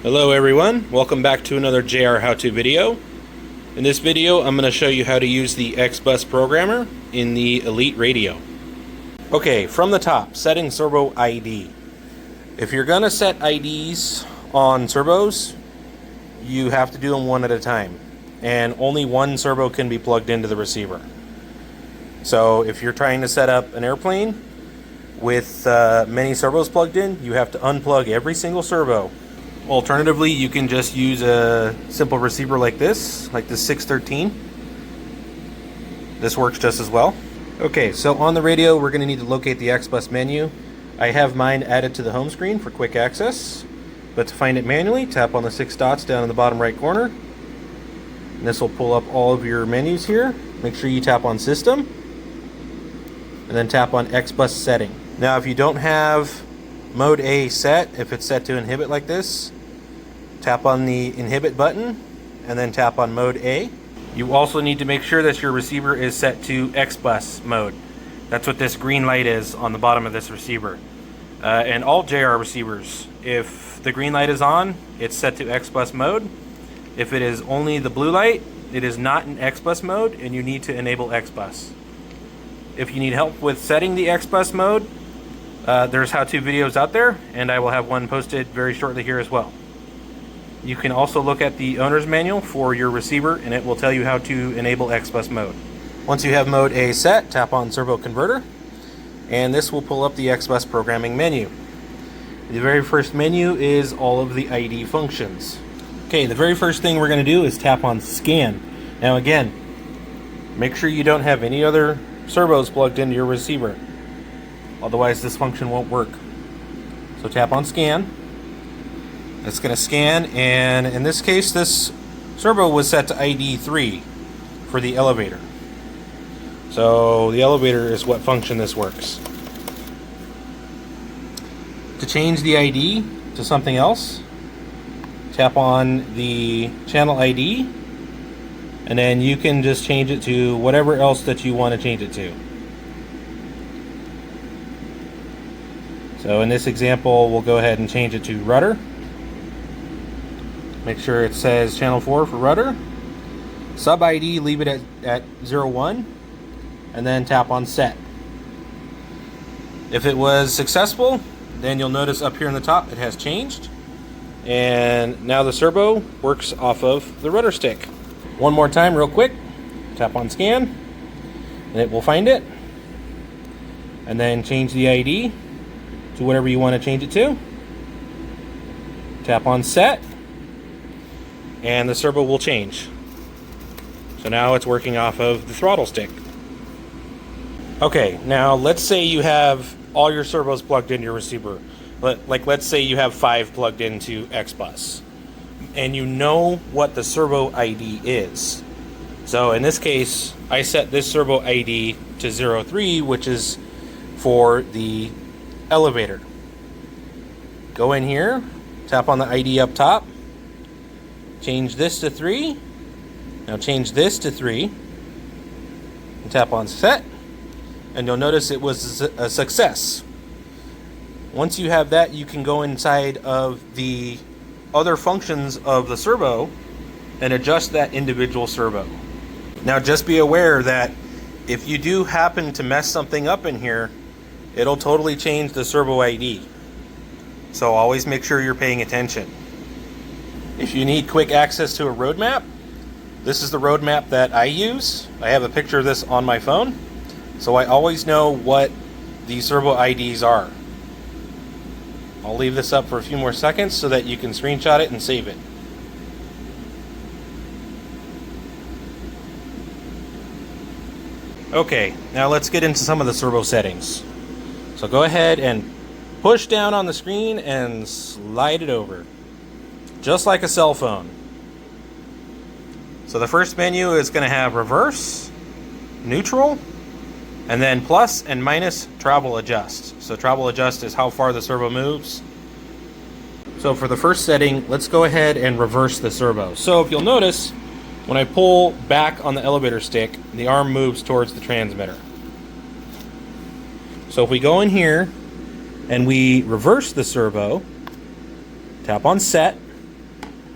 Hello everyone, welcome back to another JR how-to video. In this video I'm going to show you how to use the XBUS Programmer in the Elite Radio. Okay, from the top, setting Servo ID. If you're going to set IDs on servos, you have to do them one at a time, and only one servo can be plugged into the receiver. So if you're trying to set up an airplane with many servos plugged in, you have to unplug every single servo. Alternatively, you can just use a simple receiver like this 613. This works just as well. Okay, so on the radio, we're going to need to locate the XBUS menu. I have mine added to the home screen for quick access, but to find it manually, tap on the 6 dots down in the bottom right corner. And this will pull up all of your menus here. Make sure you tap on System, and then tap on XBUS Setting. Now, if you don't have Mode A set, if it's set to inhibit like this, tap on the inhibit button and then tap on Mode A. You also need to make sure that your receiver is set to XBUS mode. That's what this green light is on the bottom of this receiver. And all JR receivers, if the green light is on, it's set to XBUS mode. If it is only the blue light, it is not in XBUS mode and you need to enable XBUS. If you need help with setting the XBUS mode, there's how-to videos out there, and I will have one posted very shortly here as well. You can also look at the owner's manual for your receiver, and it will tell you how to enable XBUS mode. Once you have Mode A set, tap on Servo Converter, and this will pull up the XBUS programming menu. The very first menu is all of the ID functions. Okay, the very first thing we're going to do is tap on Scan. Now again, make sure you don't have any other servos plugged into your receiver. Otherwise this function won't work. So tap on Scan. It's going to scan, and in this case this servo was set to ID 3 for the elevator. So the elevator is what function this works. To change the ID to something else, tap on the channel ID, and then you can just change it to whatever else that you want to change it to. So in this example, we'll go ahead and change it to rudder. Make sure it says channel 4 for rudder. Sub ID, leave it at 01, and then tap on set. If it was successful, then you'll notice up here in the top it has changed, and now the servo works off of the rudder stick. One more time real quick, tap on Scan, and it will find it, and then change the ID to whatever you want to change it to. Tap on Set, and the servo will change. So now it's working off of the throttle stick. Okay, now let's say you have all your servos plugged into your receiver. Let's say you have 5 plugged into XBUS, and you know what the servo ID is. So in this case, I set this servo ID to 03, which is for the elevator. Go in here, tap on the ID up top, change this to 3. Now change this to 3, and tap on Set, and you'll notice it was a success. Once you have that, you can go inside of the other functions of the servo and adjust that individual servo. Now just be aware that if you do happen to mess something up in here, it'll totally change the servo ID. So always make sure you're paying attention. If you need quick access to a road map, this is the road map that I use. I have a picture of this on my phone, so I always know what the servo IDs are. I'll leave this up for a few more seconds so that you can screenshot it and save it. Okay, now let's get into some of the servo settings. So go ahead and push down on the screen and slide it over, just like a cell phone. So the first menu is going to have reverse, neutral, and then plus and minus travel adjust. So travel adjust is how far the servo moves. So for the first setting, let's go ahead and reverse the servo. So if you'll notice, when I pull back on the elevator stick, the arm moves towards the transmitter. So if we go in here and we reverse the servo, tap on Set,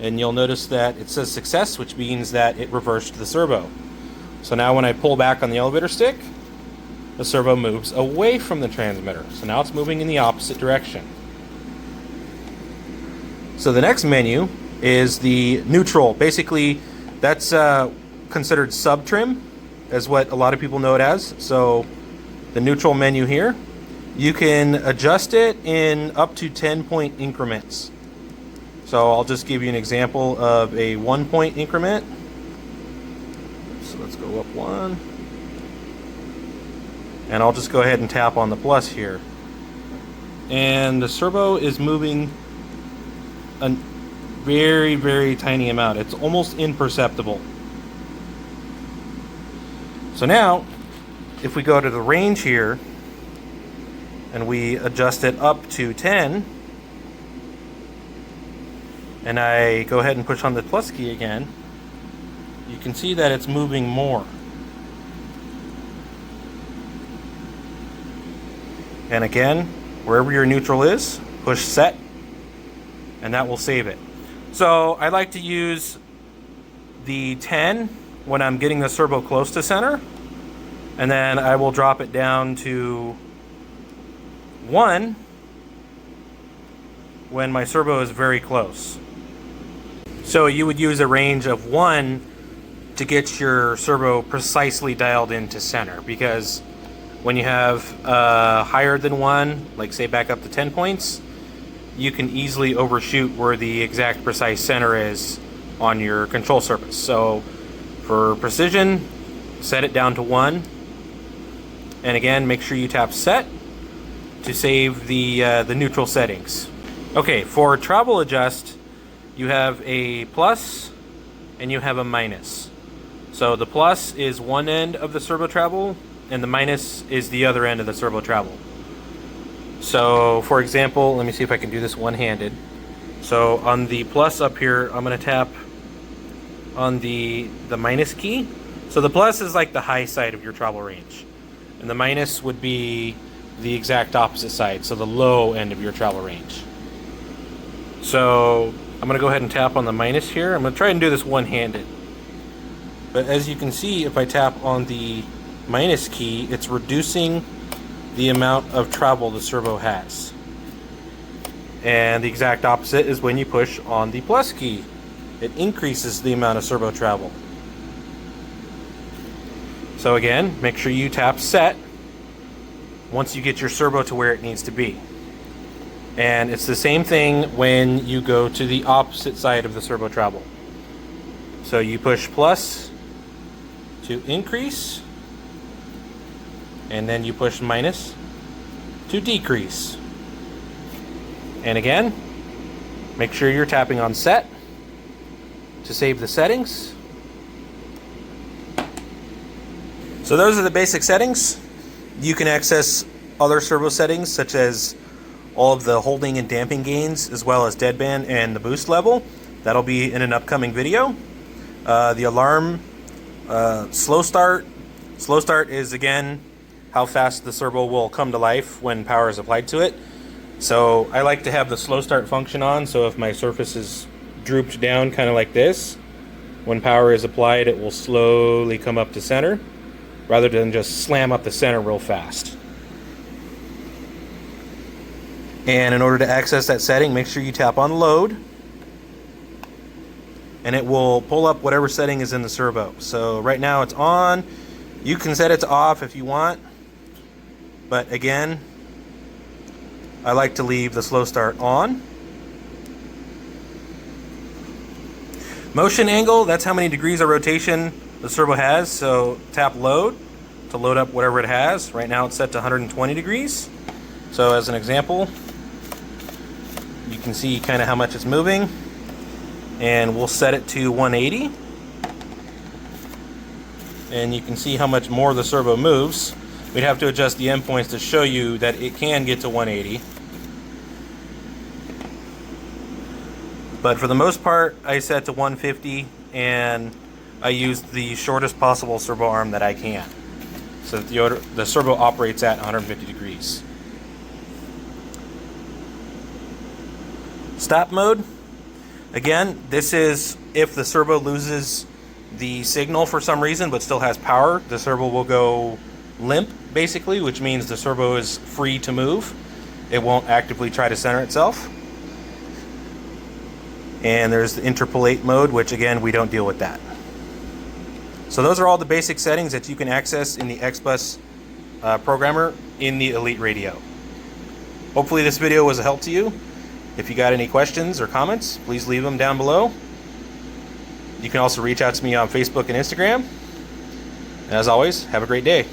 and you'll notice that it says success, which means that it reversed the servo. So now when I pull back on the elevator stick, the servo moves away from the transmitter. So now it's moving in the opposite direction. So the next menu is the neutral. Basically, that's considered sub-trim, is what a lot of people know it as. So the neutral menu here, you can adjust it in up to 10-point increments. So I'll just give you an example of a 1-point increment. So let's go up 1. And I'll just go ahead and tap on the plus here. And the servo is moving a very, very tiny amount. It's almost imperceptible. So now, if we go to the range here, and we adjust it up to 10, and I go ahead and push on the plus key again, you can see that it's moving more. And again, wherever your neutral is, push set, and that will save it. So I like to use the 10 when I'm getting the servo close to center, and then I will drop it down to 1 when my servo is very close. So you would use a range of 1 to get your servo precisely dialed into center, because when you have higher than 1, like say back up to 10 points, you can easily overshoot where the exact precise center is on your control surface. So for precision, set it down to 1. And again, make sure you tap set to save the neutral settings. Okay, for travel adjust, you have a plus and you have a minus. So the plus is one end of the servo travel, and the minus is the other end of the servo travel. So for example, let me see if I can do this one-handed. So on the plus up here, I'm going to tap on the minus key. So the plus is like the high side of your travel range, and the minus would be the exact opposite side, so the low end of your travel range. So I'm going to go ahead and tap on the minus here. I'm going to try and do this one-handed. But as you can see, if I tap on the minus key, it's reducing the amount of travel the servo has. And the exact opposite is when you push on the plus key. It increases the amount of servo travel. So again, make sure you tap set once you get your servo to where it needs to be. And it's the same thing when you go to the opposite side of the servo travel. So you push plus to increase, and then you push minus to decrease. And again, make sure you're tapping on set to save the settings. So those are the basic settings. You can access other servo settings, such as all of the holding and damping gains, as well as deadband and the boost level. That'll be in an upcoming video. The alarm, slow start. Slow start is, again, how fast the servo will come to life when power is applied to it. So I like to have the slow start function on, so if my surface is drooped down kind of like this, when power is applied, it will slowly come up to center, rather than just slam up the center real fast. And in order to access that setting, make sure you tap on load, and it will pull up whatever setting is in the servo. So right now it's on. You can set it to off if you want, but again, I like to leave the slow start on. Motion angle, that's how many degrees of rotation the servo has. So tap load to load up whatever it has. Right now it's set to 120 degrees. So as an example, you can see kind of how much it's moving, and we'll set it to 180. And you can see how much more the servo moves. We'd have to adjust the endpoints to show you that it can get to 180. But for the most part, I set to 150, and I use the shortest possible servo arm that I can, so that the servo operates at 150 degrees. Stop mode. Again, this is if the servo loses the signal for some reason but still has power. The servo will go limp, basically, which means the servo is free to move. It won't actively try to center itself. And there's the interpolate mode, which again, we don't deal with that. So those are all the basic settings that you can access in the XBUS programmer in the Elite Radio. Hopefully this video was a help to you. If you got any questions or comments, please leave them down below. You can also reach out to me on Facebook and Instagram. And as always, have a great day.